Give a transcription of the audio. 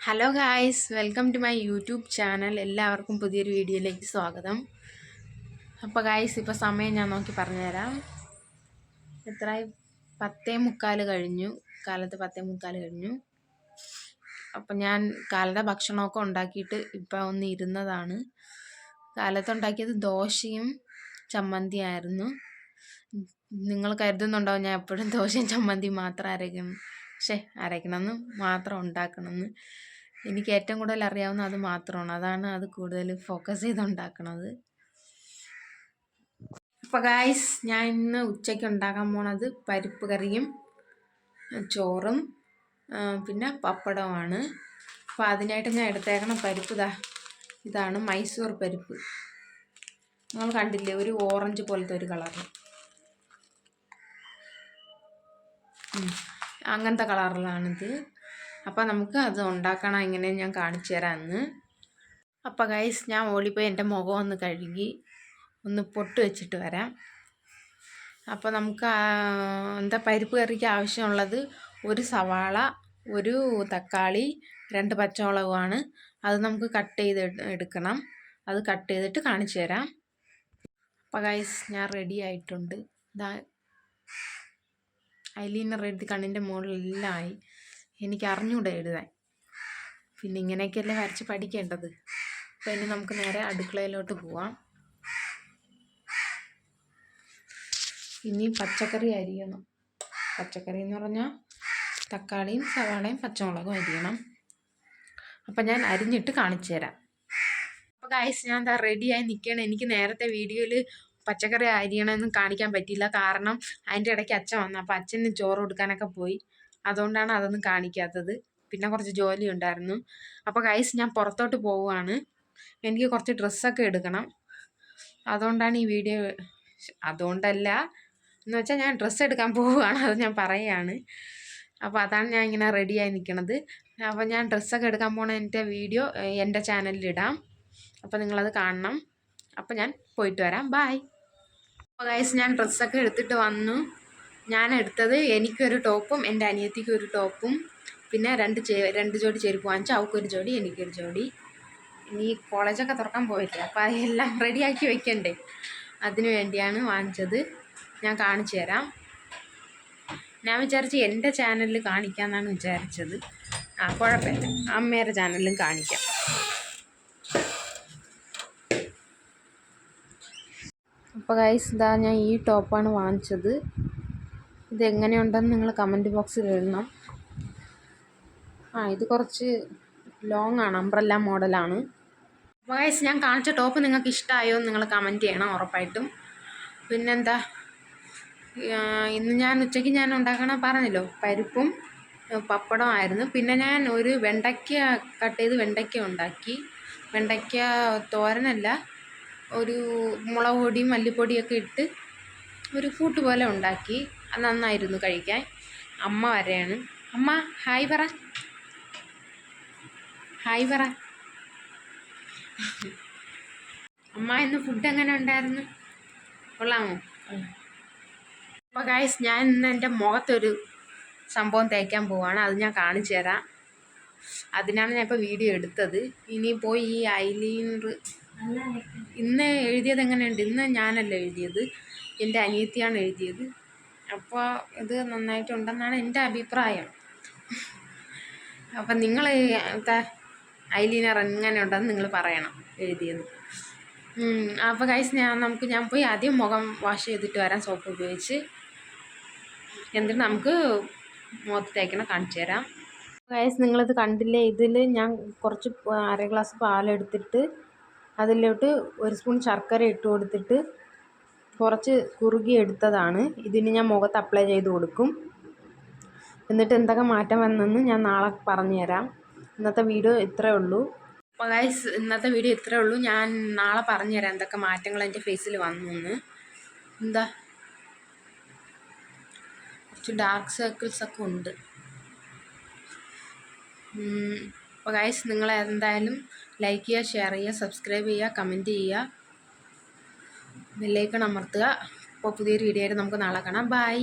Hello guys, welcome to my YouTube channel. എല്ലാവർക്കും പുതിയൊരു വീഡിയോയിലേക്ക് സ്വാഗതം. അപ്പോൾ ഗായ്സ്, ഇപ്പോൾ സമയം ഞാൻ നോക്കി പറഞ്ഞുതരാം. എത്രയായി? 10:45 കഴിഞ്ഞു. കാലത്ത് 10:45 കഴിഞ്ഞു. അപ്പം ഞാൻ കാലത്തെ ഭക്ഷണമൊക്കെ ഉണ്ടാക്കിയിട്ട് ഇപ്പോൾ ഒന്ന് ഇരുന്നതാണ്. കാലത്തുണ്ടാക്കിയത് ദോശയും ചമ്മന്തിയായിരുന്നു. നിങ്ങൾ കരുതുന്നുണ്ടാവും ഞാൻ എപ്പോഴും ദോശയും ചമ്മന്തിയും മാത്രം അരയ്ക്കണമെന്ന് മാത്രം ഉണ്ടാക്കണമെന്ന്. എനിക്ക് ഏറ്റവും കൂടുതൽ അറിയാവുന്ന അത് മാത്രമാണ്. അതാണ് അത് കൂടുതൽ ഫോക്കസ് ചെയ്ത് ഉണ്ടാക്കണത്. അപ്പോൾ ഗായ്സ്, ഞാൻ ഇന്ന് ഉച്ചയ്ക്ക് ഉണ്ടാക്കാൻ പോണത് പരിപ്പ് കറിയും ചോറും പിന്നെ പപ്പടമാണ്. അപ്പോൾ അതിനായിട്ട് ഞാൻ എടുത്തേക്കണ പരിപ്പ് ഇതാണ് മൈസൂർ പരിപ്പ്. നിങ്ങൾ കണ്ടില്ലേ, ഒരു ഓറഞ്ച് പോലത്തെ ഒരു കളറ്, അങ്ങനത്തെ കളറിലാണിത്. അപ്പോൾ നമുക്ക് അത് ഉണ്ടാക്കണം എങ്ങനെ ഞാൻ കാണിച്ചു തരാം എന്ന്. അപ്പോൾ ഗൈസ്, ഞാൻ ഓടിപ്പോയി എൻ്റെ മുഖം ഒന്ന് കഴുകി ഒന്ന് പൊട്ട് വെച്ചിട്ട് വരാം. അപ്പോൾ നമുക്ക് പരിപ്പ് കറിക്ക് ആവശ്യമുള്ളത് ഒരു സവാള, ഒരു തക്കാളി, 2 പച്ചമുളകുമാണ്. അത് നമുക്ക് കട്ട് ചെയ്ത് എടുക്കണം. അത് കട്ട് ചെയ്തിട്ട് കാണിച്ചു തരാം. അപ്പോൾ ഗൈസ്, ഞാൻ റെഡി ആയിട്ടുണ്ട്. ഐലൈനർ എഴുതി കണ്ണിൻ്റെ മുകളിലെല്ലാം ആയി. എനിക്ക് അറിഞ്ഞൂടെ എഴുതാൻ, പിന്നെ ഇങ്ങനെയൊക്കെയല്ലേ വരച്ച് പഠിക്കേണ്ടത്. അപ്പോൾ ഇനി നമുക്ക് നേരെ അടുക്കളയിലോട്ട് പോവാം. ഇനി പച്ചക്കറി അരിയണം. പച്ചക്കറി എന്ന് പറഞ്ഞാൽ തക്കാളിയും സവാളയും പച്ചമുളകും അരിയണം. അപ്പം ഞാൻ അരിഞ്ഞിട്ട് കാണിച്ചു തരാം. അപ്പോൾ ഗൈസ്, ഞാൻ റെഡിയായി നിൽക്കണം. എനിക്ക് നേരത്തെ വീഡിയോയിൽ പച്ചക്കറി അരിയണമെന്ന് കാണിക്കാൻ പറ്റിയില്ല. കാരണം അതിൻ്റെ ഇടയ്ക്ക് അച്ഛൻ വന്നു. അപ്പോൾ അച്ഛന് ചോറ് കൊടുക്കാനൊക്കെ പോയി. അതുകൊണ്ടാണ് അതൊന്നും കാണിക്കാത്തത്. പിന്നെ കുറച്ച് ജോലി ഉണ്ടായിരുന്നു. അപ്പോൾ ഗൈസ്, ഞാൻ പുറത്തോട്ട് പോവുകയാണ്. എനിക്ക് കുറച്ച് ഡ്രസ്സൊക്കെ എടുക്കണം. അതുകൊണ്ടാണ് ഈ വീഡിയോ. അതുകൊണ്ടല്ല എന്ന് വെച്ചാൽ ഞാൻ ഡ്രസ്സ് എടുക്കാൻ പോവുകയാണ്, അത് ഞാൻ പറയുകയാണ്. അപ്പോൾ അതാണ് ഞാൻ ഇങ്ങനെ റെഡിയായി നിൽക്കണത്. അപ്പോൾ ഞാൻ ഡ്രസ്സൊക്കെ എടുക്കാൻ പോണ എൻ്റെ വീഡിയോ എൻ്റെ ചാനലിലിടാം. അപ്പോൾ നിങ്ങളത് കാണണം. അപ്പോൾ ഞാൻ പോയിട്ട് വരാം. ബായ്. അപ്പോൾ ഗൈസ്, ഞാൻ ഡ്രസ്സൊക്കെ എടുത്തിട്ട് വന്നു. ഞാൻ എടുത്തത് എനിക്കൊരു ടോപ്പും എൻ്റെ അനിയത്തിക്ക് ഒരു ടോപ്പും പിന്നെ രണ്ട് ജോഡി ചെരുപ്പ് വാങ്ങിച്ചു. അവൾക്കൊരു ജോഡി, എനിക്കൊരു ജോഡി. ഇനി കോളേജൊക്കെ തുറക്കാൻ പോയില്ല, അപ്പോൾ അതെല്ലാം റെഡിയാക്കി വെക്കണ്ടേ, അതിനു വേണ്ടിയാണ് വാങ്ങിച്ചത്. ഞാൻ കാണിച്ചു തരാം. ഞാൻ വിചാരിച്ചു എൻ്റെ ചാനലിൽ കാണിക്കാമെന്നാണ് വിചാരിച്ചത്. കുഴപ്പമില്ല, അമ്മയുടെ ചാനലിലും കാണിക്കാം. അപ്പോൾ ഗൈസ്, ഞാൻ ഈ ടോപ്പാണ് വാങ്ങിച്ചത്. ഇതെങ്ങനെയുണ്ടെന്ന് നിങ്ങൾ കമൻറ്റ് ബോക്സിൽ എഴുതണം. ഇത് കുറച്ച് ലോങ് ആണ്, അംബ്രല്ല മോഡലാണ്. അപ്പോൾ ഗൈസ്, ഞാൻ കാണിച്ച ടോപ്പ് നിങ്ങൾക്ക് ഇഷ്ടമായോ എന്ന് നിങ്ങൾ കമൻറ്റ് ചെയ്യണം ഉറപ്പായിട്ടും. പിന്നെന്താ, ഇന്ന് ഞാൻ ഉച്ചയ്ക്ക് ഞാൻ പറഞ്ഞല്ലോ, പരിപ്പും പപ്പടമായിരുന്നു. പിന്നെ ഞാൻ ഒരു വെണ്ടയ്ക്ക കട്ട് ചെയ്ത് വെണ്ടയ്ക്ക ഉണ്ടാക്കി. വെണ്ടയ്ക്ക തോരനല്ല, ഒരു മുളക് പൊടിയും മല്ലിപ്പൊടിയൊക്കെ ഇട്ട് ഒരു കൂട്ട് പോലെ ഉണ്ടാക്കി. അത് നന്നായിരുന്നു കഴിക്കാൻ. അമ്മ വരെയാണ്. അമ്മ ഹായ് പറ, ഹായ് പറ. അമ്മ, ഇന്ന് ഫുഡ് എങ്ങനെ ഉണ്ടായിരുന്നു? കൊള്ളാമോ? അപ്പോൾ ഗൈസ്, ഞാൻ ഇന്ന് എൻ്റെ മുഖത്തൊരു സംഭവം തേക്കാൻ പോവാണ്. അത് ഞാൻ കാണിച്ചു തരാം. അതിനാണ് ഞാൻ ഇപ്പോൾ വീഡിയോ എടുത്തത്. ഇനി പോയി ഈ ഐലൈനർ ഇന്ന് എഴുതിയത് എങ്ങനെയുണ്ട്? ഇന്ന് ഞാനല്ല എഴുതിയത്, എൻ്റെ അനിയത്തിയാണ് എഴുതിയത്. അപ്പോൾ ഇത് നന്നായിട്ടുണ്ടെന്നാണ് എൻ്റെ അഭിപ്രായം. അപ്പം നിങ്ങൾ ഐലൈനർ എങ്ങനെ ഉണ്ടെന്ന് നിങ്ങൾ പറയണം എഴുതിയത്. അപ്പോൾ ഗൈസ്, ഞാൻ പോയി ആദ്യം മുഖം വാഷ് ചെയ്തിട്ട് വരാം, സോപ്പ് ഉപയോഗിച്ച്. എന്നിട്ട് നമുക്ക് മുഖത്ത് തേക്കണം കാണിച്ചു തരാം. ഗൈസ്, നിങ്ങളിത് കണ്ടില്ലേ? ഇതിൽ ഞാൻ കുറച്ച് അര ഗ്ലാസ് പാലെടുത്തിട്ട് അതിലോട്ട് 1 സ്പൂൺ ശർക്കര ഇട്ട് കൊടുത്തിട്ട് കുറച്ച് കുറുകി എടുത്തതാണ്. ഇതിന് ഞാൻ മുഖത്ത് അപ്ലൈ ചെയ്ത് കൊടുക്കും. എന്നിട്ട് എന്തൊക്കെ മാറ്റം വന്നെന്ന് ഞാൻ നാളെ പറഞ്ഞു തരാം. ഇന്നത്തെ വീഡിയോ ഇത്രയേ ഉള്ളൂ. അപ്പോൾ ഗൈസ്, ഇന്നത്തെ വീഡിയോ ഇത്രയേ ഉള്ളൂ. ഞാൻ നാളെ പറഞ്ഞു തരാം എന്തൊക്കെ മാറ്റങ്ങൾ എൻ്റെ ഫേസിൽ വന്നു എന്ന്. കുറച്ച് ഡാർക്ക് സർക്കിൾസൊക്കെ ഉണ്ട്. അപ്പോൾ ഗൈസ്, നിങ്ങൾ എന്തായാലും ലൈക്ക് ചെയ്യുക, ഷെയർ ചെയ്യുക, സബ്സ്ക്രൈബ് ചെയ്യുക, കമൻറ്റ് ചെയ്യുക, ബെല്ലൈക്കൺ അമർത്തുക. അപ്പോൾ പുതിയൊരു വീഡിയോ ആയിട്ട് നമുക്ക് നാളെ കാണാം. ബൈ.